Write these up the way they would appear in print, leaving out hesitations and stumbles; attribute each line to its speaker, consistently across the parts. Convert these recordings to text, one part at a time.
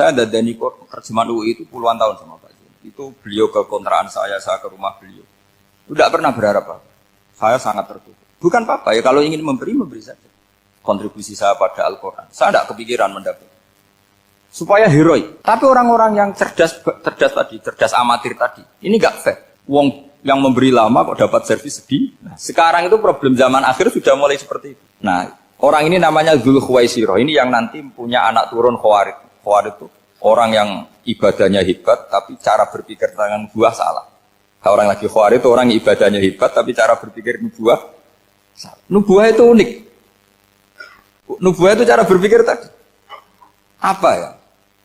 Speaker 1: Saya dadani terjemahan UI itu puluhan tahun sama Pak Jun. Itu beliau ke kontrakan saya ke rumah beliau. Tidak pernah berharap apa. Saya sangat tertutup. Bukan apa-apa ya, kalau ingin memberi saja. Kontribusi saya pada Al-Quran. Saya tidak kepikiran mendapat. Supaya heroik. Tapi orang-orang yang cerdas amatir tadi, ini nggak fair. Wong yang memberi lama kok dapat servis sedih. Nah, sekarang itu problem zaman akhir sudah mulai seperti itu. Nah, orang ini namanya Dzul Khuwaisirah. Ini yang nanti punya anak turun Khawarij. Khawarij itu orang yang ibadahnya hebat, tapi cara berpikir tentang buah salah. Nah, orang lagi Khawarij itu orang yang ibadahnya hebat, tapi cara berpikir buah salah. Nubuah itu unik. Nubuah itu cara berpikir tadi. Apa ya?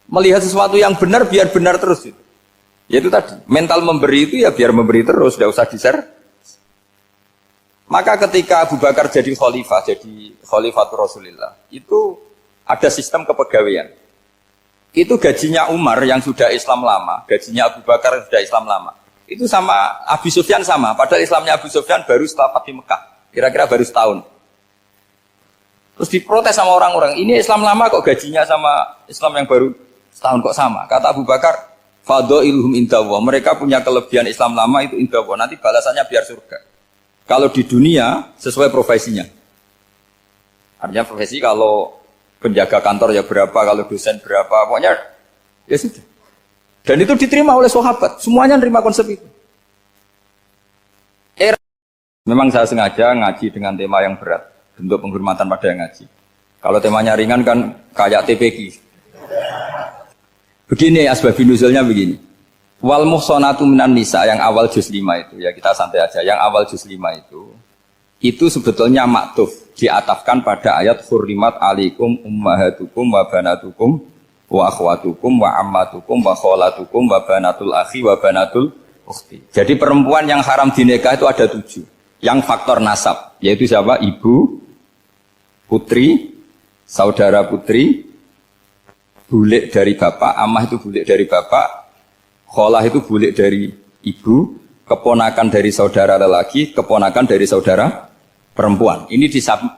Speaker 1: Melihat sesuatu yang benar biar benar terus itu. Yaitu tadi, mental memberi itu ya biar memberi terus, tidak usah di-share. Maka ketika Abu Bakar jadi khalifatul Rasulullah, itu ada sistem kepegawaian. Itu gajinya Umar yang sudah Islam lama, gajinya Abu Bakar yang sudah Islam lama. Itu sama Abu Sufyan sama, padahal Islamnya Abu Sufyan baru setelah Fathu Mekah, kira-kira baru setahun. Terus diprotes sama orang-orang, ini Islam lama kok gajinya sama Islam yang baru setahun kok sama. Kata Abu Bakar, fadhailuhum indallah, mereka punya kelebihan Islam lama itu indallah, nanti balasannya biar surga. Kalau di dunia sesuai profesinya. Artinya profesi kalau penjaga kantor ya berapa, kalau dosen berapa, pokoknya ya sudah. Dan itu diterima oleh sahabat, semuanya nerima konsep itu. Memang saya sengaja ngaji dengan tema yang berat, bentuk penghormatan pada yang ngaji. Kalau temanya ringan kan kayak TPQ. Begini asbabun nuzulnya begini. Wal muhsanatu minan nisa yang awal juz 5 itu ya kita santai aja. Yang awal juz 5 itu sebetulnya maktuf diatafkan pada ayat hurrimat alaikum ummahatukum wa banatukum wa akhwatukum wa ammatukum wa kholatukum wa banatul akhi wa banatul ukhti. Jadi perempuan yang haram dinikah itu ada 7. Yang faktor nasab yaitu siapa? Ibu, putri, saudara putri, bulik dari bapak, amah itu bulik dari bapak, kholah itu bulik dari ibu, keponakan dari saudara lelaki, keponakan dari saudara perempuan. Ini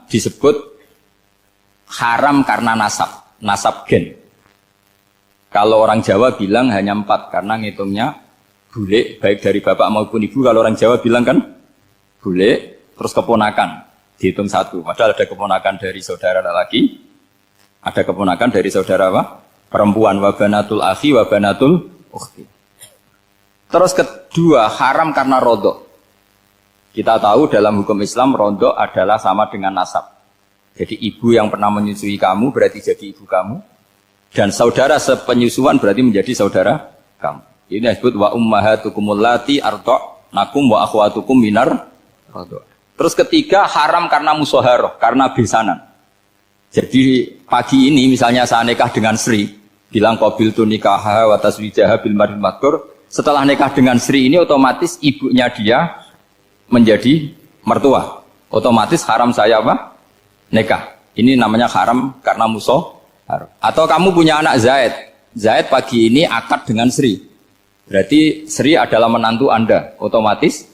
Speaker 1: disebut haram karena nasab gen. Kalau orang Jawa bilang hanya 4 karena ngitungnya bulik baik dari bapak maupun ibu. Kalau orang Jawa bilang kan bulik terus keponakan dihitung 1. Padahal ada keponakan dari saudara lelaki, ada keponakan dari saudara apa? Perempuan, wabanatul akhi, wabanatul ukhti. Terus kedua, haram karena rodok. Kita tahu dalam hukum Islam, rodok adalah sama dengan nasab. Jadi ibu yang pernah menyusui kamu berarti jadi ibu kamu. Dan saudara sepenyusuan berarti menjadi saudara kamu. Ini disebut wa ummahatukumul lati arda'nakum wa akhwatukum minar rodok. Terus ketiga, haram karena musoharoh, karena besanan. Jadi pagi ini misalnya saya nikah dengan Sri, bilang qabil tu nikaha wa taswijaha bil maril madkur. Setelah nikah dengan Sri ini otomatis ibunya dia menjadi mertua. Otomatis haram saya apa? Nikah. Ini namanya haram karena musoharoh. Atau kamu punya anak Zaid. Zaid pagi ini akad dengan Sri. Berarti Sri adalah menantu Anda. Otomatis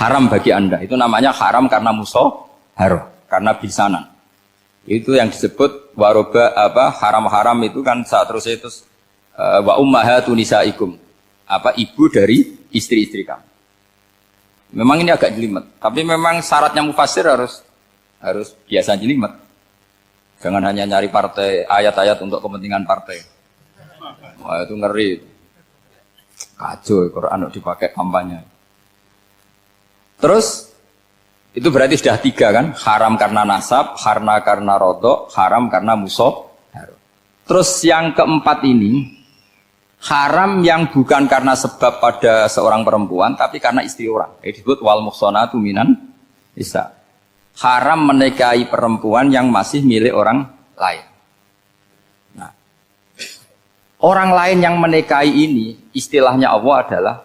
Speaker 1: haram bagi Anda. Itu namanya haram karena musoharoh, karena bisanan. Itu yang disebut waroba haram-haram itu kan saat terus itu wa ummahatu nisaikum, ibu dari istri-istri kamu. Memang ini agak jelimet, tapi memang syaratnya mufassir harus biasa jelimet. Jangan hanya nyari partai ayat-ayat untuk kepentingan partai. Wah itu ngeri. Kacau Quran dipakai kampanye. Terus itu berarti sudah 3 kan, haram karena nasab, karena rodok, haram karena musoh. Terus yang keempat ini, haram yang bukan karena sebab pada seorang perempuan, tapi karena istri orang. Ini disebut wal muhsanatu minan nisa. Haram menikahi perempuan yang masih milik orang lain. Nah, orang lain yang menikahi ini, istilahnya Allah adalah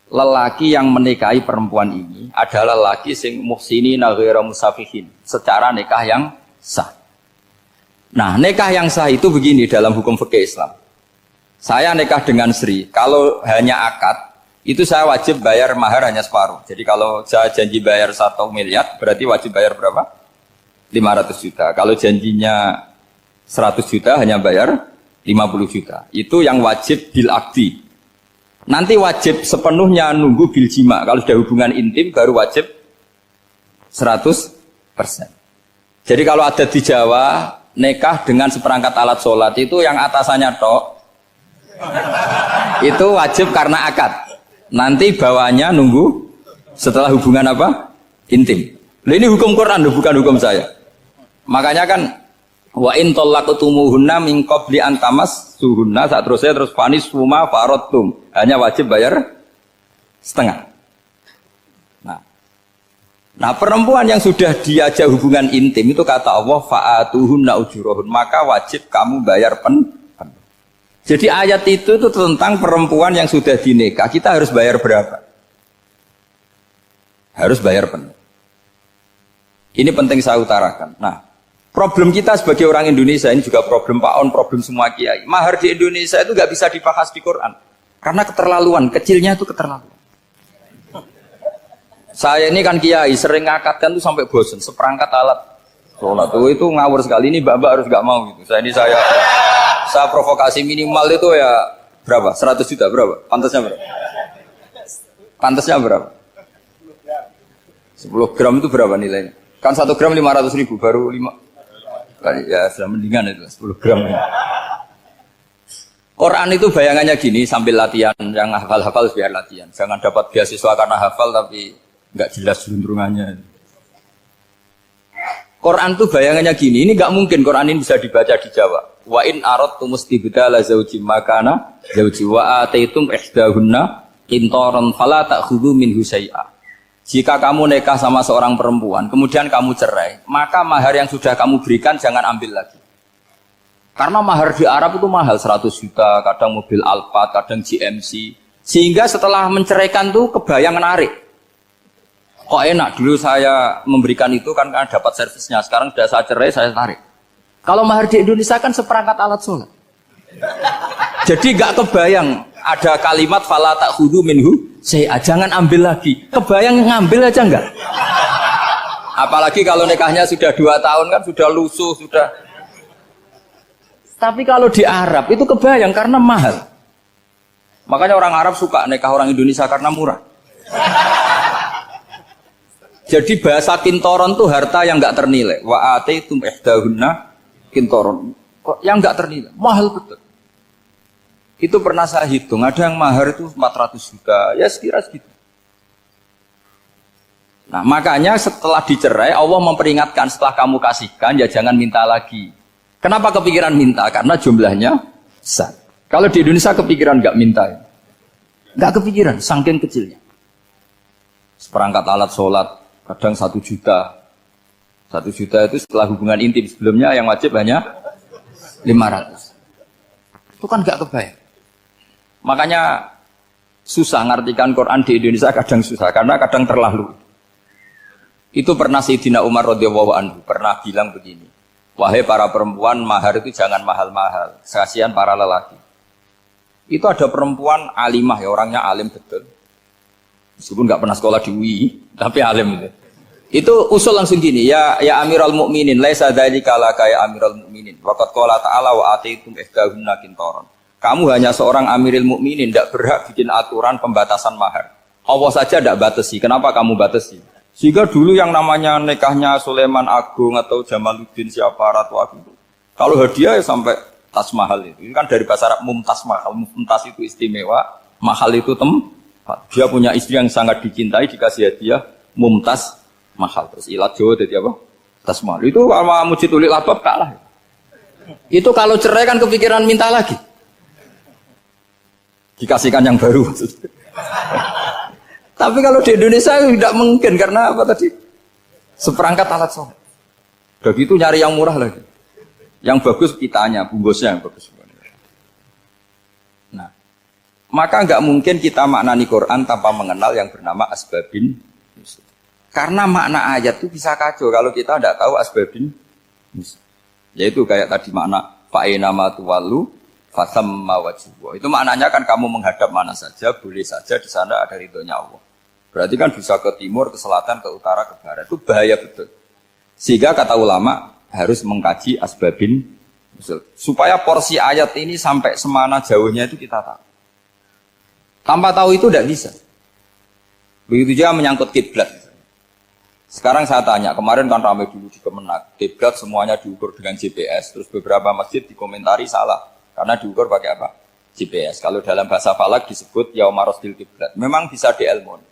Speaker 1: lelaki yang menikahi perempuan ini adalah lelaki sing muhsinina ghairu musafihin, secara nikah yang sah. Nah, nikah yang sah itu begini dalam hukum fikih Islam. Saya nikah dengan Sri, kalau hanya akad, itu saya wajib bayar mahar hanya separuh. Jadi kalau saya janji bayar 1 miliar, berarti wajib bayar berapa? 500 juta. Kalau janjinya 100 juta hanya bayar 50 juta. Itu yang wajib bil akdi. Nanti wajib sepenuhnya nunggu bil jima. Kalau sudah hubungan intim baru wajib 100%. Jadi kalau ada di Jawa nikah dengan seperangkat alat sholat itu yang atasannya tok itu wajib karena akad. Nanti bawahnya nunggu setelah hubungan apa? Intim. Nah, ini hukum Quran bukan hukum saya. Makanya kan wa in talaqtumuhunna min qabli an tamassuhunna saat terus fanis suma faradtum. Hanya wajib bayar setengah. Nah, perempuan yang sudah diajak hubungan intim itu kata Allah fa'atuhunna ujurahun, maka wajib kamu bayar penuh. Jadi ayat itu tentang perempuan yang sudah dinikah, kita harus bayar berapa? Harus bayar penuh. Ini penting saya utarakan. Nah, problem kita sebagai orang Indonesia ini juga problem Pak On, problem semua kiai. Mahar di Indonesia itu nggak bisa dibahas di Quran karena keterlaluan, kecilnya itu keterlaluan. Saya ini kan kiai, sering ngakatkan tuh sampai bosan, seperangkat alat sholat itu ngawur sekali. Ini mbak-mbak harus nggak mau gitu. Saya provokasi minimal itu ya berapa? 100 juta berapa? Pantasnya berapa? Pantasnya berapa? 10 gram itu berapa nilainya? Kan 1 gram 500.000 baru 5. Ya sudah mendingan itu 10 gram. Quran itu bayangannya gini sambil latihan, yang hafal-hafal biar latihan. Jangan dapat beasiswa karena hafal tapi nggak jelas juntrungannya. Quran itu bayangannya gini, ini nggak mungkin Quran ini bisa dibaca di Jawa. Wa in aradtum istibdala zawjin makana zawji wa ataitum ihdahunna qintaran fala ta'khudhu minhu syai'a. Jika kamu nikah sama seorang perempuan, kemudian kamu cerai, maka mahar yang sudah kamu berikan jangan ambil lagi. Karena mahar di Arab itu mahal, 100 juta, kadang mobil Alphard, kadang GMC. Sehingga setelah menceraikan tuh kebayang menarik. Kok enak, dulu saya memberikan itu kan karena dapat servisnya, sekarang sudah saya cerai, saya tarik. Kalau mahar di Indonesia kan seperangkat alat sholat. Jadi gak kebayang ada kalimat fala ta'khudhu minhu syai'a, jangan ambil lagi. Kebayang ngambil aja enggak? Apalagi kalau nikahnya sudah 2 tahun kan sudah lusuh, sudah. Tapi kalau di Arab itu kebayang karena mahal. Makanya orang Arab suka nikah orang Indonesia karena murah. Jadi bahasa kintoron itu harta yang enggak ternilai. Wa ataitum ihdahunna kintoron. Yang enggak ternilai, mahal betul. Itu pernah saya hitung, ada yang mahar itu 400 juta, ya sekira segitu. Nah makanya setelah dicerai, Allah memperingatkan setelah kamu kasihkan, ya jangan minta lagi. Kenapa kepikiran minta? Karena jumlahnya besar. Kalau di Indonesia kepikiran nggak minta, ya? Nggak kepikiran, saking kecilnya. Seperangkat alat sholat, kadang 1 juta. 1 juta itu setelah hubungan intim, sebelumnya yang wajib hanya 500. Itu kan nggak kebayang. Makanya susah ngartikan Quran di Indonesia, kadang susah karena kadang terlalu. Itu pernah Sayyidina Umar radhiyallahu anhu pernah bilang begini, wahai para perempuan, mahar itu jangan mahal-mahal, kasihan para lelaki. Itu ada perempuan alimah ya, orangnya alim betul, meskipun nggak pernah sekolah di UI tapi alim itu. Itu usul langsung gini, ya Amirul Mukminin, laisa dzalika laka ya Amirul Mukminin, waqad qala ta'ala wa ataitum ihdahunna qintaran. Kamu hanya seorang Amirul Mukminin, tidak berhak bikin aturan pembatasan mahar. Allah saja tidak batasi. Kenapa kamu batasi? Sehingga dulu yang namanya nikahnya Sulaiman Agung atau Jamaluddin siapa Ratu Agung, kalau hadiah ya sampai tas mahal itu. Ini kan dari bahasa Arab mumtaz mahal. Mumtaz itu istimewa, mahal itu tempat. Dia punya istri yang sangat dicintai, dikasih hadiah mumtaz mahal. Terus ilat Jawa jadi apa? Tas mahal. Itu sama Mujid Ulil Albab kalah. Itu kalau cerai kan kepikiran minta lagi. Dikasihkan yang baru. Tapi kalau di Indonesia tidak mungkin karena apa tadi? Seperangkat alat sholat. Begitu nyari yang murah lagi. Yang bagus kitanya, bungkusnya yang bagus. Nah, maka nggak mungkin kita maknani Quran tanpa mengenal yang bernama asbabin. Karena makna ayat itu bisa kacau kalau kita tidak tahu asbabin. Yaitu kayak tadi makna fa'ina ma tuwallu fasamma wajhu. Itu maknanya kan kamu menghadap mana saja, boleh saja di sana ada ridhonya Allah. Berarti kan bisa ke timur, ke selatan, ke utara, ke barat. Itu bahaya betul. Sehingga kata ulama harus mengkaji asbabin Supaya porsi ayat ini sampai semana jauhnya itu kita tahu. Tanpa tahu itu tidak bisa. Begitu juga menyangkut kiblat. Sekarang saya tanya, kemarin kan ramai dulu di Kemenak, kiblat semuanya diukur dengan GPS, terus beberapa masjid dikomentari salah, karena diukur pakai apa? GPS. Kalau dalam bahasa falak disebut yaumarosdil kiblat. Memang bisa diilmun.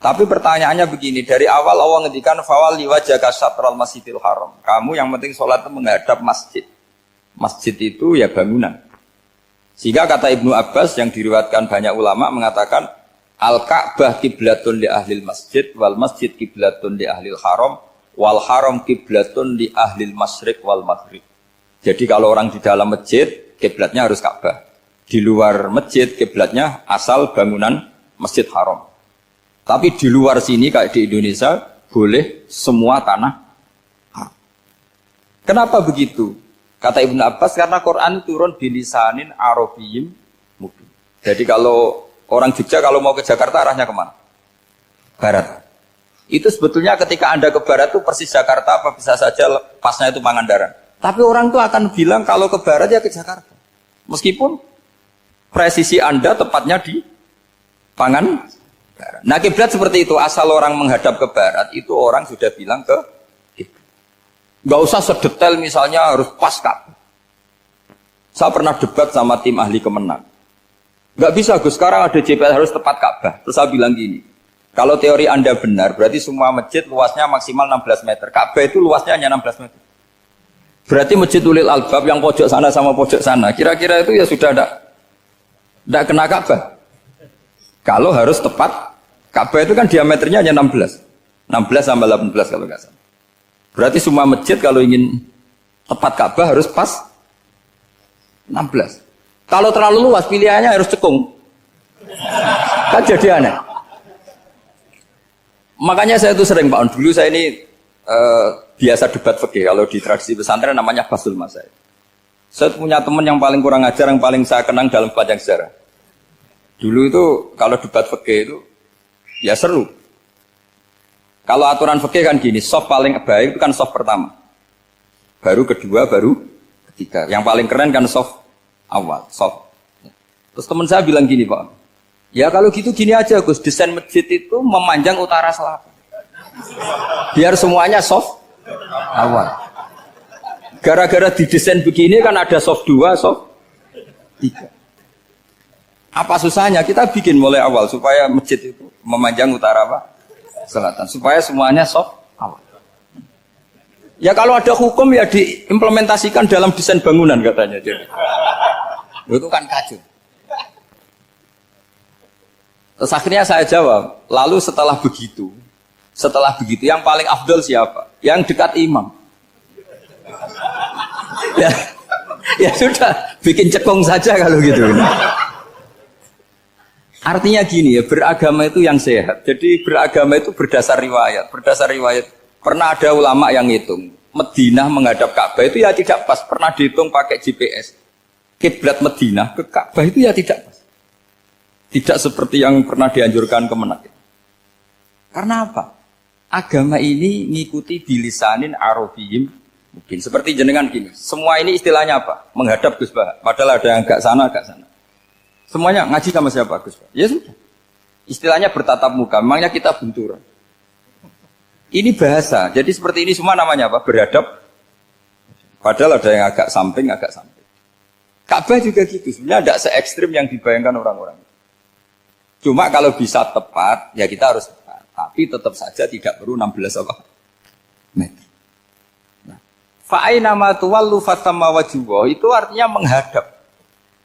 Speaker 1: Tapi pertanyaannya begini, dari awal Allah ngendikan fawal liwajaka syatral masjidil haram. Kamu yang penting sholat itu menghadap masjid. Masjid itu ya bangunan. Sehingga kata Ibnu Abbas yang diriwayatkan banyak ulama mengatakan Al-Ka'bah kiblatun li ahlil masjid wal masjid kiblatun li ahlil haram wal haram kiblatun li ahlil masyriq wal maghrib. Jadi kalau orang di dalam masjid kiblatnya harus Ka'bah. Di luar masjid kiblatnya asal bangunan Masjid Haram. Tapi di luar sini kayak di Indonesia boleh semua tanah haram. Kenapa begitu? Kata Ibnu Abbas karena Quran turun bilisanin Arabiyyin mubin. Jadi kalau orang Jogja kalau mau ke Jakarta arahnya kemana? Barat. Itu sebetulnya ketika Anda ke barat itu persis Jakarta apa bisa saja pasnya itu Pangandaran. Tapi orang itu akan bilang kalau ke barat ya ke Jakarta. Meskipun presisi Anda tepatnya di Pangandaran. Nah kiblat seperti itu, asal orang menghadap ke barat itu orang sudah bilang ke kiblat. Gak usah sedetail misalnya harus pas Ka'bah. Saya pernah debat sama tim ahli Kemenak. Gak bisa Gus, sekarang ada GPS harus tepat Ka'bah. Terus saya bilang gini, kalau teori Anda benar, berarti semua masjid luasnya maksimal 16 meter. Ka'bah itu luasnya hanya 16 meter. Berarti masjid Ulil Albab yang pojok sana sama pojok sana, kira-kira itu ya sudah tidak kena Ka'bah. Kalau harus tepat, Ka'bah itu kan diameternya hanya 16 sampai 18 kalau nggak salah. Berarti semua masjid kalau ingin tepat Ka'bah harus pas 16. Kalau terlalu luas pilihannya harus cekung. Kan jadi aneh. Makanya saya itu sering Pak On, dulu saya ini biasa debat fikih kalau di tradisi pesantren namanya Basul Masail. Saya punya teman yang paling kurang ajar, yang paling saya kenang dalam panjang sejarah. Dulu itu kalau debat fikih itu ya seru. Kalau aturan fikih kan gini, soft paling baik itu kan soft pertama. Baru kedua, baru ketiga. Yang paling keren kan soft awal, soft. Terus teman saya bilang gini Pak, ya kalau gitu gini aja Gus, desain masjid itu memanjang utara selatan. Biar semuanya soft awal. Gara-gara didesain begini kan ada soft 2, soft 3. Apa susahnya? Kita bikin mulai awal supaya masjid itu memanjang utara apa? Selatan. Supaya semuanya soft awal. Ya kalau ada hukum ya diimplementasikan dalam desain bangunan katanya. Jadi. Itu kan kacau. Terus akhirnya saya jawab, lalu setelah begitu yang paling afdol siapa? Yang dekat imam. Ya sudah, bikin cekung saja kalau gitu. Artinya gini ya, beragama itu yang sehat. Jadi beragama itu berdasar riwayat. Berdasar riwayat, pernah ada ulama yang ngitung. Madinah menghadap Ka'bah itu ya tidak pas. Pernah dihitung pakai GPS. Kiblat Madinah ke Ka'bah itu ya tidak pas. Tidak seperti yang pernah dianjurkan Kemenak. Karena apa? Agama ini ngikuti bilisanin Arabiyyin mungkin. Seperti jenengan gini. Semua ini istilahnya apa? Menghadap Gus Bah. Padahal ada yang agak sana, agak sana. Semuanya ngaji sama siapa Gus? Ya sudah. Istilahnya bertatap muka. Memangnya kita benturan. Ini bahasa. Jadi seperti ini semua namanya apa? Berhadap. Padahal ada yang agak samping, agak samping. Ka'bah juga gitu. Sebenarnya tidak se-ekstrim yang dibayangkan orang-orang. Cuma kalau bisa tepat, ya kita harus tepat. Tapi tetap saja tidak perlu 16 apa? Meter. Nah, fa'aina ma tuwallu fatamma wajhuhu itu artinya menghadap.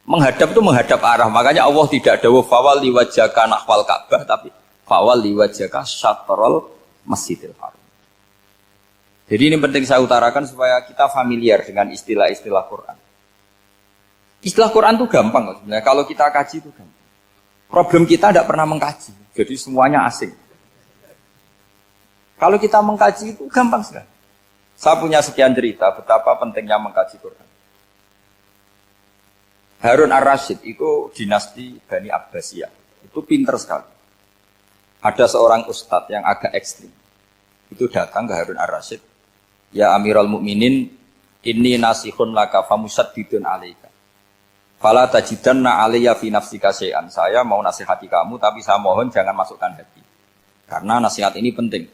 Speaker 1: Menghadap itu menghadap arah. Makanya Allah tidak dawuh fawal liwajhaka nahwal Ka'bah, tapi fawal liwajhaka syatrul Masjidil Haram. Jadi ini penting saya utarakan supaya kita familiar dengan istilah-istilah Quran. Istilah Quran itu gampang sebenarnya. Kalau kita kaji itu gampang. Problem kita tidak pernah mengkaji. Jadi semuanya asing. Kalau kita mengkaji itu gampang sekali. Saya punya sekian cerita betapa pentingnya mengkaji Quran. Harun ar-Rasyid itu dinasti Bani Abbasiyah. Itu pinter sekali. Ada seorang ustadz yang agak ekstrim. Itu datang ke Harun ar-Rasyid. Ya Amirul Mukminin, Inni nasihun laka famusaddidun alaika. Fala tajidanna alayya fi nafsika syai'an. Saya mau nasihati kamu tapi saya mohon jangan masukkan hati. Karena nasihat ini penting.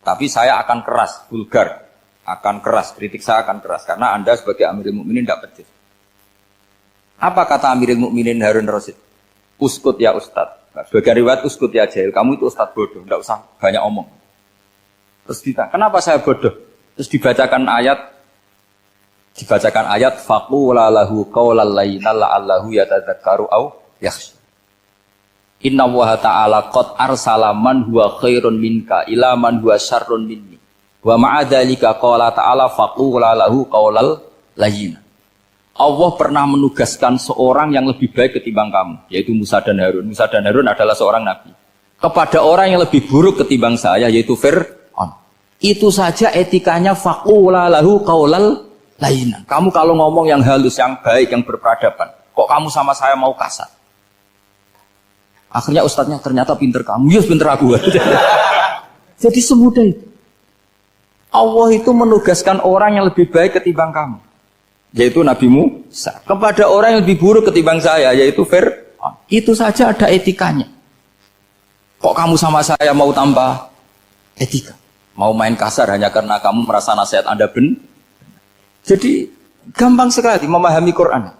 Speaker 1: Tapi saya akan keras, vulgar, akan keras, kritik saya akan keras karena Anda sebagai Amirul Mukminin tidak pedes. Apa kata Amirul Mukminin Harun Rasyid? Uskut ya Ustadz. Sebagai riwayat uskut ya jahil, kamu itu Ustadz bodoh, tidak usah banyak omong. Terus ditanya, kenapa saya bodoh? Terus dibacakan ayat faqula lahu qaulal layyina la'allahu yatadzakkaru aw yakhsha. Inna Allaha ta'ala qad arsala man huwa khairun minka ila man huwa syarrun minni. Wa ma'a dzalika qala ta'ala faqula lahu qaulal layyina. Allah pernah menugaskan seorang yang lebih baik ketimbang kamu, yaitu Musa dan Harun. Musa dan Harun adalah seorang nabi. Kepada orang yang lebih buruk ketimbang saya, yaitu Fir'aun. Itu saja etikanya faqula lahu qaulal layyina. Kamu kalau ngomong yang halus, yang baik, yang berperadaban, kok kamu sama saya mau kasar? Akhirnya ustadznya ternyata pinter kamu, yes pinter aku. Jadi semudah itu. Allah itu menugaskan orang yang lebih baik ketimbang kamu, yaitu Nabi Musa, kepada orang yang lebih buruk ketimbang saya, yaitu Fir'aun. Itu saja ada etikanya. Kok kamu sama saya mau tambah etika? Mau main kasar hanya karena kamu merasa nasihat Anda benar? Jadi gampang sekali memahami Quran.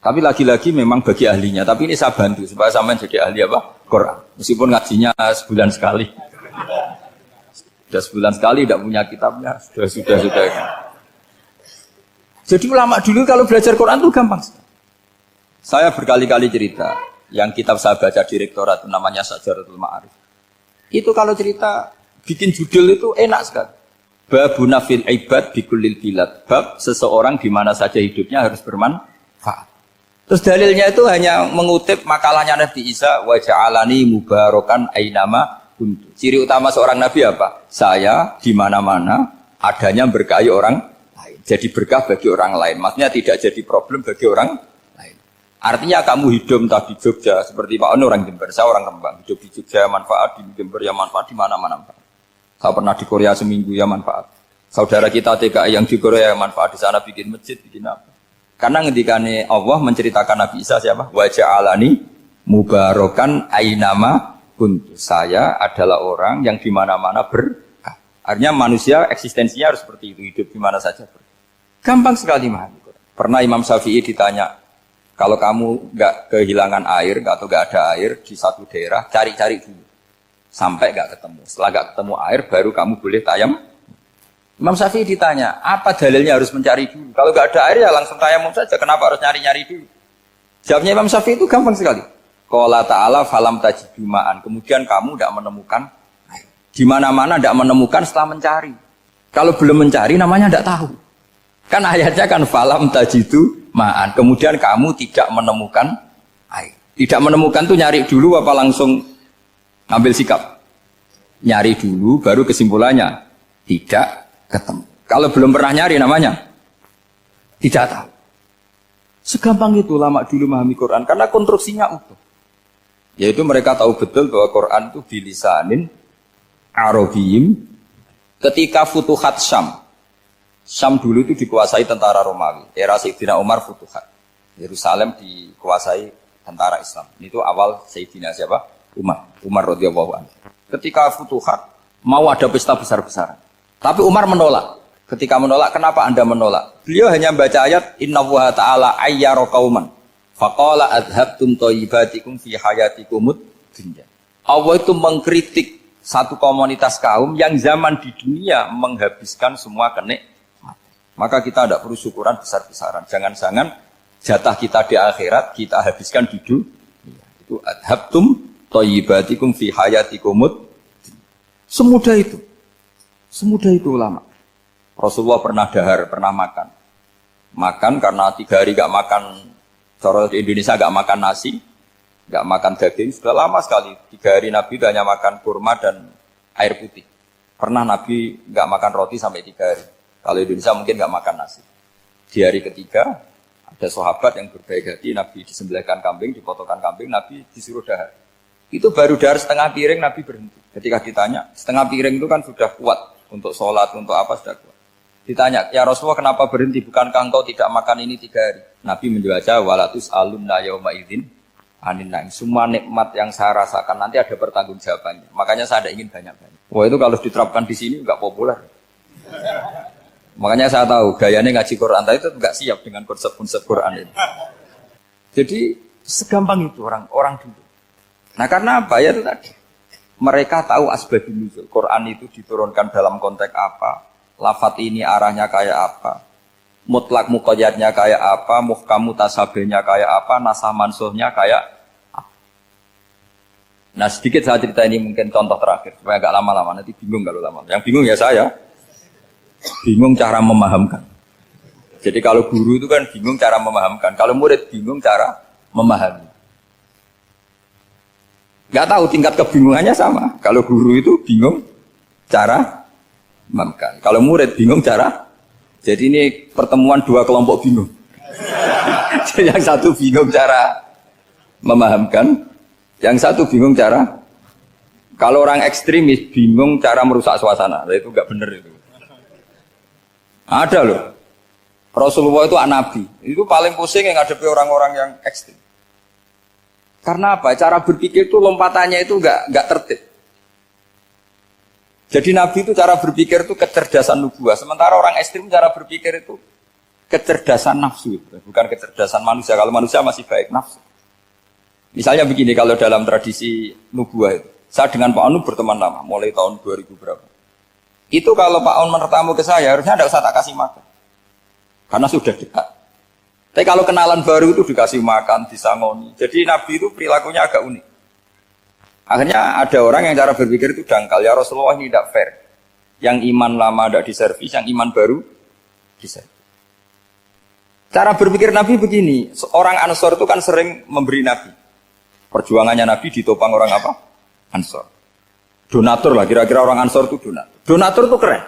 Speaker 1: Tapi lagi-lagi memang bagi ahlinya. Tapi ini saya bantu supaya sampean jadi ahli apa? Quran. Meskipun ngajinya sebulan sekali. Sudah sebulan sekali tidak punya kitabnya. Sudah. Jadi ulama dulu kalau belajar Quran itu gampang. Saya berkali-kali cerita. Yang kitab saya baca di rektorat namanya Syajaratul Ma'arif. Itu kalau cerita bikin judul itu enak sekali. Babuna fil ibad bikulil bilad. Bab seseorang di mana saja hidupnya harus bermanfaat. Terus dalilnya itu hanya mengutip makalahnya Nabi Isa, wa ja'alani mubarakan ainama kuntu. Ciri utama seorang nabi apa? Saya di mana-mana adanya berkahi orang lain. Jadi berkah bagi orang lain. Maksudnya tidak jadi problem bagi orang lain. Artinya kamu hidup entah di Jogja seperti Pak Ono orang Jember, saya orang Rembang. Hidup di Jogja manfaat, di Jember ya manfaat, di mana-mana manfaat. Saya pernah di Korea seminggu ya manfaat. Saudara kita TKI yang di Korea ya manfaat. Di sana bikin masjid, bikin apa. Karena ngendikane Allah menceritakan Nabi Isa siapa? Wa ja'alani mubarakan ainama kuntu. Saya adalah orang yang di mana-mana berkah. Artinya manusia eksistensinya harus seperti itu, hidup di mana saja. Gampang sekali memahami. Pernah Imam Syafi'i ditanya, kalau kamu nggak kehilangan air atau nggak ada air di satu daerah, cari-cari dulu. Sampai nggak ketemu. Setelah nggak ketemu air, baru kamu boleh tayam. Imam Syafi'i ditanya, apa dalilnya harus mencari dulu? Kalau nggak ada air ya langsung tayamum saja. Kenapa harus nyari-nyari dulu? Jawabnya Imam Syafi'i itu gampang sekali. Qala ta'ala falam tajidu ma'an. Kemudian kamu tidak menemukan air. Di mana-mana tidak menemukan setelah mencari. Kalau belum mencari namanya tidak tahu. Kan ayatnya kan falam tajidu ma'an. Kemudian kamu tidak menemukan air. Tidak menemukan tuh nyari dulu apa langsung ambil sikap? Nyari dulu baru kesimpulannya tidak ketemu. Kalau belum pernah nyari namanya tidak tahu. Segampang itu ulama dulu memahami Quran karena konstruksinya utuh. Yaitu mereka tahu betul bahwa Quran itu bilisanin Arabiyim. Ketika Futuhat Syam. Syam dulu itu dikuasai tentara Romawi. Era Sayyidina Umar Futuhat. Yerusalem dikuasai tentara Islam. Itu awal Sayyidina siapa? Umar radhiyallahu anhu. Ketika Futuhat mau ada pesta besar-besaran. Tapi Umar menolak. Ketika menolak, kenapa Anda menolak? Beliau hanya baca ayat Inna Allaha ta'ala ayyara qauman faqala adhabtum thayyibatikum fi hayatikumud dunya. Allah itu mengkritik satu komunitas kaum yang zaman di dunia menghabiskan semua kenikmatan. Maka kita tidak perlu syukuran besar-besaran. Jangan-jangan jatah kita di akhirat kita habiskan di dunia. Itu adhabtum thayyibatikum fi hayatikumud dunya. Semudah itu. Semudah itu ulama. Rasulullah pernah dahar, pernah makan. Makan karena 3 hari gak makan, cara di Indonesia gak makan nasi, gak makan daging, sudah lama sekali. 3 hari Nabi hanya makan kurma dan air putih. Pernah Nabi gak makan roti sampai 3 hari. Kalau Indonesia mungkin gak makan nasi. Di hari ketiga, ada sahabat yang berbaik hati, Nabi disembelihkan kambing, dipotongkan kambing, Nabi disuruh dahar. Itu baru dahar setengah piring, Nabi berhenti. Ketika ditanya, setengah piring itu kan sudah kuat. Untuk sholat, untuk apa sudah kuat. Ditanya, ya Rasulullah kenapa berhenti? Bukankah engkau tidak makan ini 3 hari? Nabi menjawab, walatus alunna yauma idzin anin naim. Semua nikmat yang saya rasakan nanti ada pertanggungjawabannya. Makanya saya tidak ingin banyak-banyak. Wah itu kalau diterapkan di sini nggak populer. Makanya saya tahu gayanya ngaji Quran itu nggak siap dengan konsep-konsep Quran ini. Jadi segampang itu orang dulu. Nah karena apa ya itu tadi? Mereka tahu asbabun nuzul. Quran itu diturunkan dalam konteks apa? Lafat ini arahnya kayak apa? Mutlak muqayyadnya kayak apa? Muhkam mutasabihnya kayak apa? Nasah mansuhnya kayak apa? Nah sedikit saya cerita ini mungkin contoh terakhir supaya agak lama-lama nanti bingung kalau lama. Yang bingung ya saya. Bingung cara memahamkan. Jadi kalau guru itu kan bingung cara memahamkan. Kalau murid bingung cara memahami. Gak tahu tingkat kebingungannya sama. Kalau guru itu bingung cara memahamkan. Kalau murid bingung cara. Jadi ini pertemuan 2 kelompok bingung. Yang satu bingung cara memahamkan. Yang satu bingung cara. Kalau orang ekstremis bingung cara merusak suasana. Itu gak benar itu. Ada loh. Rasulullah itu nabi. Itu paling pusing yang ngadepi orang-orang yang ekstrem. Karena apa? Cara berpikir itu lompatannya itu nggak tertib. Jadi Nabi itu cara berpikir itu kecerdasan nubuah. Sementara orang ekstrim cara berpikir itu kecerdasan nafsu. Bukan kecerdasan manusia. Kalau manusia masih baik nafsu. Misalnya begini, kalau dalam tradisi nubuah itu. Saya dengan Pak Anu berteman lama. Mulai tahun 2000 berapa. Itu kalau Pak Anu bertamu ke saya, harusnya tidak usah tak kasih makan. Karena sudah dekat. Tapi kalau kenalan baru itu dikasih makan, disangoni. Jadi Nabi itu perilakunya agak unik. Akhirnya ada orang yang cara berpikir itu dangkal. Ya Rasulullah ini tidak fair. Yang iman lama tidak diservis, yang iman baru diservis. Cara berpikir Nabi begini. Orang Ansor itu kan sering memberi Nabi. Perjuangannya Nabi ditopang orang apa? Ansor. Donatur lah, kira-kira orang Ansor itu donatur. Donatur itu keren.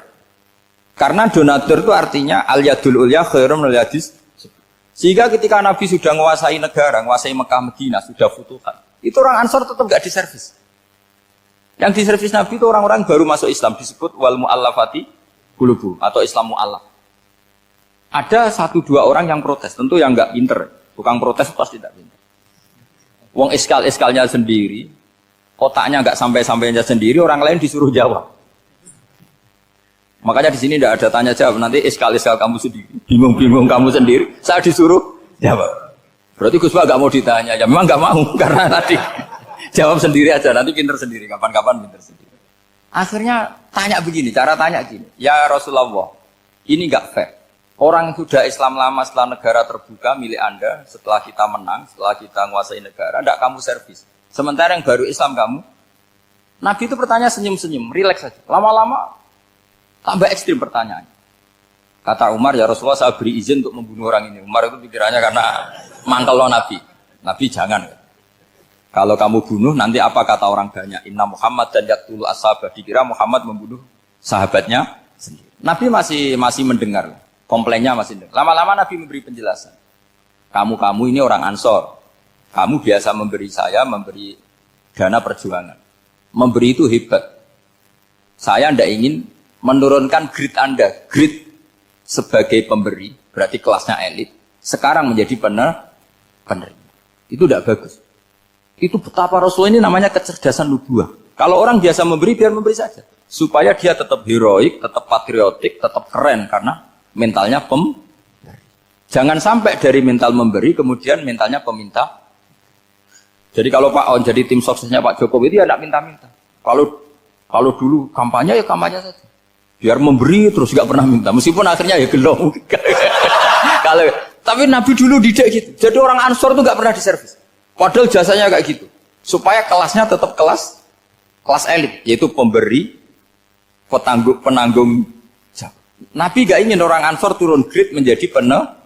Speaker 1: Karena donatur itu artinya al-yadul ulya khairum al-yadis. Sehingga ketika Nabi sudah menguasai negara, menguasai Mekah Medina, sudah futuhat, itu orang Ansor tetap gak diservis. Yang diservis Nabi itu orang-orang baru masuk Islam, disebut wal mu'allafati qulubuhum atau Islam mu'allaf. Ada 1-2 orang yang protes, tentu yang gak pinter. Tukang protes pasti tidak pinter. Wong iskal-iskalnya sendiri, otaknya gak sampai-sampainya sendiri, orang lain disuruh jawab. Makanya di sini tidak ada tanya jawab. Nanti iskal-iskal kamu sendiri, bingung-bingung kamu sendiri, saya disuruh jawab. Berarti Gus Pak gak mau ditanya. Ya memang gak mau karena tadi jawab sendiri aja. Nanti pinter sendiri. Kapan-kapan pinter sendiri. Akhirnya tanya begini. Cara tanya gini. Ya Rasulullah, ini gak fair. Orang sudah Islam lama setelah negara terbuka milik Anda, setelah kita menang, setelah kita menguasai negara, tidak kamu servis. Sementara yang baru Islam kamu, Nabi itu bertanya senyum-senyum, rileks saja. Lama-lama tambah ekstrim pertanyaannya. Kata Umar, ya Rasulullah saya beri izin untuk membunuh orang ini. Umar itu pikirannya karena mangkel lo Nabi. Nabi jangan. Kalau kamu bunuh nanti apa kata orang banyak? Inna Muhammad dan yaqtulu ashabah. Dikira Muhammad membunuh sahabatnya sendiri. Nabi masih mendengar. Komplainnya masih dengar. Lama-lama Nabi memberi penjelasan. Kamu ini orang Ansor. Kamu biasa memberi saya, memberi dana perjuangan. Memberi itu hebat. Saya tidak ingin menurunkan grade Anda, grade sebagai pemberi, berarti kelasnya elit, sekarang menjadi penerima. Itu tidak bagus. Itu betapa Rasul ini namanya kecerdasan nubuah. Kalau orang biasa memberi, biar memberi saja. Supaya dia tetap heroik, tetap patriotik, tetap keren, karena mentalnya pemberi. Jangan sampai dari mental memberi, kemudian mentalnya peminta. Jadi kalau Pak On jadi tim suksesnya Pak Jokowi itu ya tidak minta-minta. Kalau dulu kampanye ya kampanye saja. Biar memberi terus gak pernah minta. Meskipun akhirnya ya gelong. Tapi Nabi dulu tidak gitu. Jadi orang Ansor itu gak pernah diservis. Padahal jasanya kayak gitu. Supaya kelasnya tetap kelas elit. Yaitu pemberi, penanggung jawab. Nabi gak ingin orang Ansor turun grade menjadi penerima.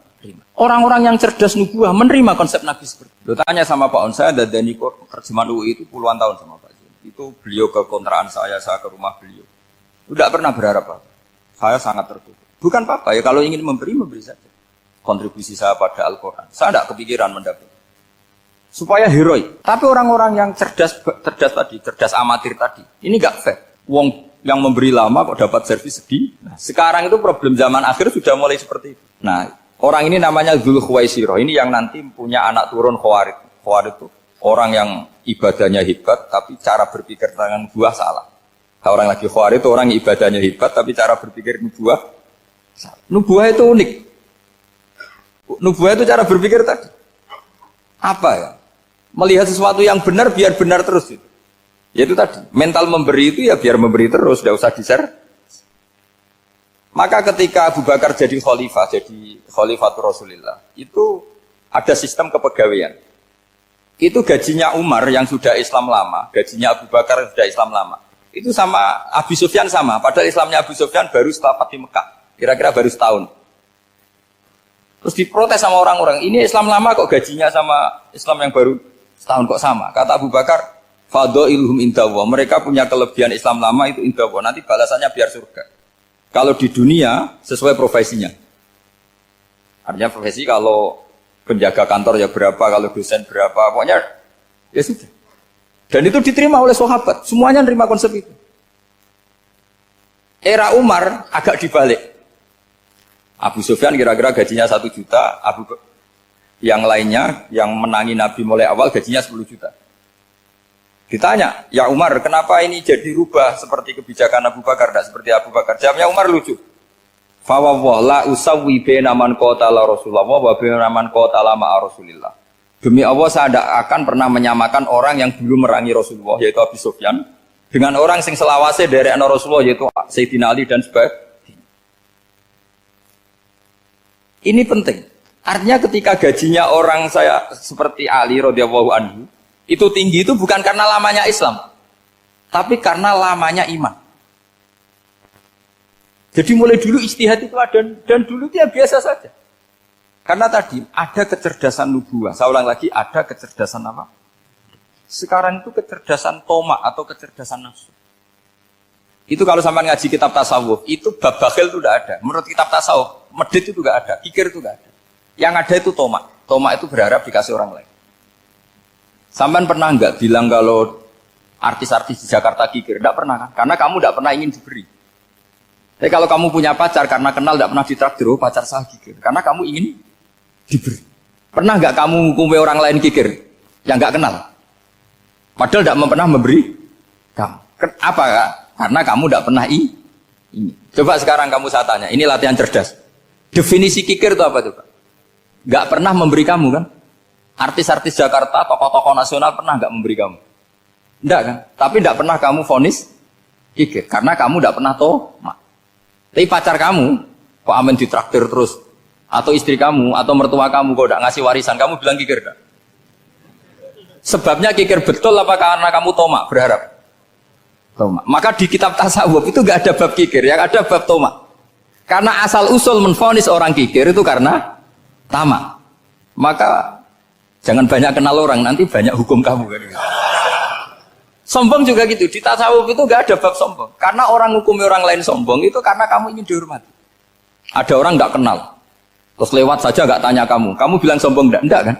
Speaker 1: Orang-orang yang cerdas nubuah menerima konsep Nabi seperti itu. Tanya sama Pak On, saya dan Daniko terjemahan UI itu puluhan tahun sama Pak Jun. Itu beliau ke kontrakan saya ke rumah beliau. Tidak pernah berharap apa. Saya sangat tertutup. Bukan apa-apa ya, kalau ingin memberi saja. Kontribusi saya pada Al-Quran. Saya tidak kepikiran mendapat. Supaya heroik. Tapi orang-orang yang cerdas amatir tadi, ini gak fair. Wong yang memberi lama kok dapat servis sedih. Nah, sekarang itu problem zaman akhir sudah mulai seperti itu. Nah, orang ini namanya Dzul Khuwaisirah. Ini yang nanti punya anak turun Khawarij. Khawarij itu orang yang ibadahnya hebat tapi cara berpikir tentang buah salah. Nah, orang lagi Khawarij itu orang yang ibadahnya hebat tapi cara berpikir nubuah salah. Nubuah itu unik. Nubuah itu cara berpikir tadi. Apa ya? Melihat sesuatu yang benar biar benar terus itu. Yaitu tadi, mental memberi itu ya biar memberi terus, tidak usah di-share. Maka ketika Abu Bakar jadi Khalifatul Rasulillah, itu ada sistem kepegawaian. Itu gajinya Umar yang sudah Islam lama, gajinya Abu Bakar yang sudah Islam lama. Itu sama Abu Sufyan sama, padahal Islamnya Abu Sufyan baru setelah Fathu Mekah, kira-kira baru setahun. Terus diprotes sama orang-orang, ini Islam lama kok gajinya sama Islam yang baru setahun kok sama. Kata Abu Bakar, fadhailuhum indallah, mereka punya kelebihan Islam lama itu indallah, nanti balasannya biar surga. Kalau di dunia sesuai profesinya. Artinya profesi kalau penjaga kantor ya berapa, kalau dosen berapa, pokoknya ya sudah. Dan itu diterima oleh sahabat, semuanya nerima konsep itu. Era Umar agak dibalik. Abu Sufyan kira-kira gajinya 1 juta, yang lainnya yang menangi Nabi mulai awal gajinya 10 juta. Ditanya, ya Umar, kenapa ini jadi rubah seperti kebijakan Abu Bakar, tidak seperti Abu Bakar? Jawabnya Umar lucu. Fawwah la usawwi baina man qatala Rasulullah wa baina man qatala ma'a Rasulillah. Demi Allah saya tidak akan pernah menyamakan orang yang dulu merangi Rasulullah yaitu Abu Sufyan dengan orang sing selawase dari Rasulullah yaitu Sayyidina Ali dan sebagainya. Ini penting. Artinya ketika gajinya orang saya seperti Ali radhiyallahu anhu itu tinggi itu bukan karena lamanya Islam, tapi karena lamanya iman. Jadi mulai dulu ijtihad itu ada dan dulu dia biasa saja. Karena tadi ada kecerdasan nubuah. Saya ulang lagi, ada kecerdasan apa? Sekarang itu kecerdasan tomak atau kecerdasan nafsu. Itu kalau sampai ngaji kitab tasawuf, itu bab bakhil itu tidak ada. Menurut kitab tasawuf, medit itu tidak ada, kikir itu tidak ada. Yang ada itu tomak. Tomak itu berharap dikasih orang lain. Sampai pernah nggak bilang kalau artis-artis di Jakarta kikir? Tidak pernah kan? Karena kamu tidak pernah ingin diberi. Tapi kalau kamu punya pacar karena kenal tidak pernah ditraktir, oh pacar saya kikir. Karena kamu ingin diberi. Pernah nggak kamu hukum orang lain kikir yang nggak kenal? Padahal tidak pernah memberi kamu. Apa kak? Karena kamu tidak pernah ini. Coba sekarang kamu saya tanya, ini latihan cerdas. Definisi kikir itu apa tuh Pak? Nggak pernah memberi kamu kan? Artis-artis Jakarta, tokoh-tokoh nasional pernah nggak memberi kamu? Enggak kan? Tapi tidak pernah kamu vonis kikir. Karena kamu tidak pernah tomak. Tapi pacar kamu, kok amin ditraktir terus? Atau istri kamu, atau mertua kamu, kok tidak ngasih warisan, kamu bilang kikir kan? Sebabnya kikir betul apa karena kamu tomak, berharap? Tomak. Maka di kitab tasawuf itu nggak ada bab kikir, yang ada bab tomak. Karena asal usul menvonis orang kikir itu karena tamak. Maka jangan banyak kenal orang, nanti banyak hukum kamu kan. Sombong juga gitu, di tasawuf itu nggak ada bab sombong. Karena orang hukumi orang lain sombong itu karena kamu ingin dihormati. Ada orang nggak kenal, terus lewat saja nggak tanya kamu bilang sombong enggak kan?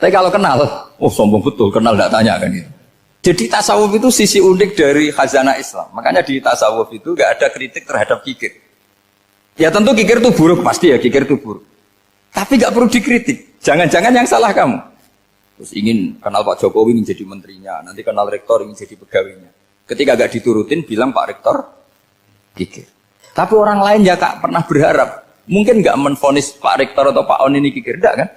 Speaker 1: Tapi kalau kenal, oh sombong betul, kenal nggak tanya kan itu. Jadi tasawuf itu sisi unik dari khazanah Islam. Makanya di tasawuf itu nggak ada kritik terhadap kikir. Ya tentu kikir itu buruk, pasti ya kikir itu buruk. Tapi nggak perlu dikritik. Jangan-jangan yang salah kamu. Terus ingin kenal Pak Jokowi ingin jadi menterinya, nanti kenal rektor ingin jadi pegawainya. Ketika nggak diturutin, bilang Pak Rektor kikir. Tapi orang lain ya kak pernah berharap, mungkin nggak menvonis Pak Rektor atau Pak On ini kikir, enggak kan?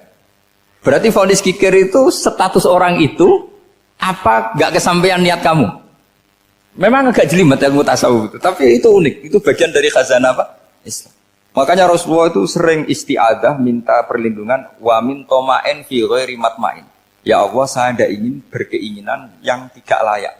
Speaker 1: Berarti vonis kikir itu status orang itu apa nggak kesampaian niat kamu? Memang agak jelimet ilmu tasawuf itu, tapi itu unik, itu bagian dari khazanah apa? Islam. Makanya Rasulullah itu sering isti'adah minta perlindungan wa min toma'in fi ghairi matma'in. Ya Allah, saya tidak ingin berkeinginan yang tidak layak.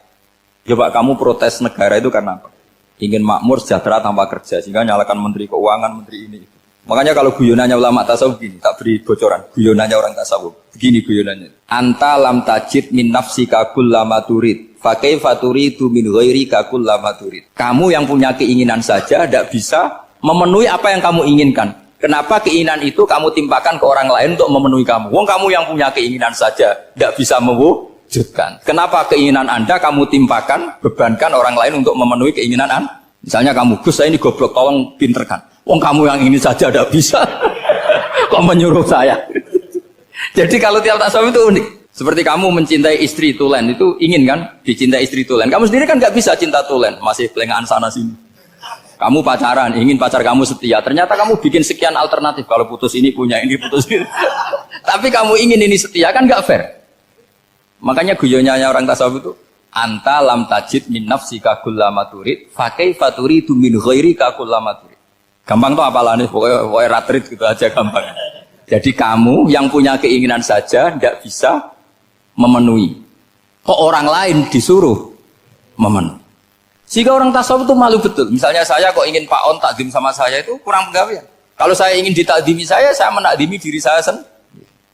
Speaker 1: Coba kamu protes negara itu karena apa? Ingin makmur sejahtera tanpa kerja, sehingga nyalakan menteri keuangan, menteri ini. Makanya kalau guyonannya ulama tasawuf gini, tak beri bocoran. Guyonannya orang tasawuf, begini guyonannya. Anta lam tajid min nafsika kullama turid, fa kaifa turidu min ghairika kullama turid. Kamu yang punya keinginan saja tidak bisa memenuhi apa yang kamu inginkan. Kenapa keinginan itu kamu timpakan ke orang lain untuk memenuhi kamu? Wong kamu yang punya keinginan saja tidak bisa mewujudkan. wujudkan. Kenapa keinginan Anda kamu timpakan, bebankan orang lain untuk memenuhi keinginan Anda? Misalnya kamu, Gus saya ini goblok, tolong pinterkan. Wong kamu yang ini saja tidak bisa. Kok menyuruh saya? Jadi kalau tiap tasawuf itu unik. Seperti kamu mencintai istri tulen, itu ingin kan dicintai istri tulen. Kamu sendiri kan nggak bisa cinta tulen, masih pelengahan sana sini. Kamu pacaran, ingin pacar kamu setia. Ternyata kamu bikin sekian alternatif. Kalau putus ini punya ini, putus ini. Tapi kamu ingin ini setia, kan nggak fair. Makanya guyonnya orang tasawuf itu, anta lam tajid min nafsika kullama turid, fa kaifa turidu min ghairika kullama turid. Gampang tuh apalane, pokoknya ratrit gitu aja gampang. Jadi kamu yang punya keinginan saja tidak bisa memenuhi. Kok orang lain disuruh memenuhi. Jika orang tasawuf itu malu betul. Misalnya saya kok ingin Pak On takdim sama saya itu kurang penggawean. Kalau saya ingin ditakdimi saya menakdimi diri saya sendiri.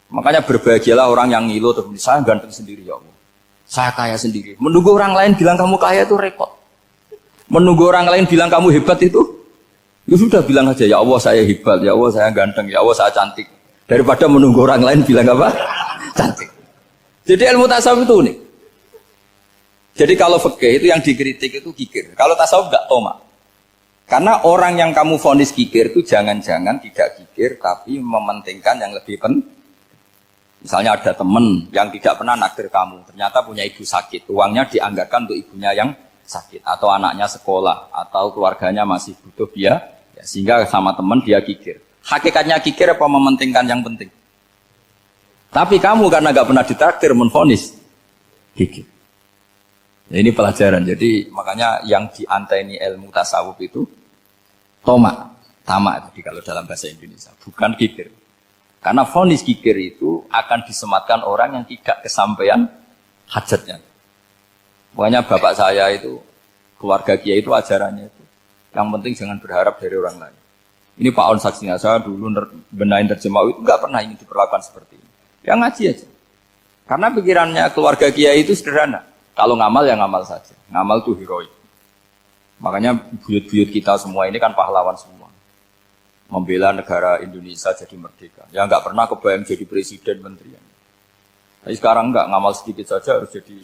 Speaker 1: Makanya berbahagialah orang yang ngilu terus saya ganteng sendiri ya Allah. Saya kaya sendiri. Menunggu orang lain bilang kamu kaya itu repot. Menunggu orang lain bilang kamu hebat itu, ya sudah bilang aja ya Allah saya hebat, ya Allah saya ganteng, ya Allah saya cantik. Daripada menunggu orang lain bilang apa? Cantik. Jadi ilmu tasawuf itu unik. Jadi kalau fikih itu yang dikritik itu kikir. Kalau tasawuf enggak toma. Karena orang yang kamu vonis kikir itu jangan-jangan tidak kikir tapi mementingkan yang lebih penting. Misalnya ada teman yang tidak pernah nakdir kamu, ternyata punya ibu sakit, uangnya dianggarkan untuk ibunya yang sakit, atau anaknya sekolah, atau keluarganya masih butuh biaya, ya, sehingga sama teman dia kikir. Hakikatnya kikir apa mementingkan yang penting? Tapi kamu karena nggak pernah ditakdir menvonis kikir. Ya, ini pelajaran. Jadi makanya yang dianteni ilmu tasawuf itu toma, tamak tadi kalau dalam bahasa Indonesia, bukan kikir. Karena vonis kikir itu akan disematkan orang yang tidak kesampaian hajatnya. Makanya bapak saya itu, keluarga kiai itu ajarannya itu, yang penting jangan berharap dari orang lain. Ini Pak On saksinya, saya dulu benahin terjemah itu nggak pernah ingin diperlakukan seperti ini. Ya ngaji aja. Karena pikirannya keluarga kiai itu sederhana. Kalau ngamal ya ngamal saja. Ngamal itu heroik. Makanya buyut-buyut kita semua ini kan pahlawan semua. Membela negara Indonesia jadi merdeka. Ya nggak pernah kebayang jadi presiden, menteri. Tapi sekarang nggak, ngamal sedikit saja harus jadi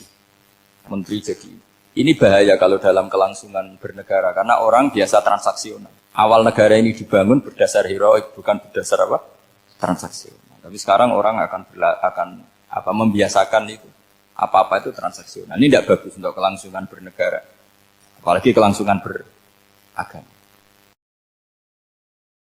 Speaker 1: menteri. Jadi ini bahaya kalau dalam kelangsungan bernegara. Karena orang biasa transaksional. Awal negara ini dibangun berdasar heroik, bukan berdasar apa? Transaksional. Tapi sekarang orang akan membiasakan itu. Apa-apa itu transaksional. Ini tidak bagus untuk kelangsungan bernegara. Apalagi kelangsungan beragama.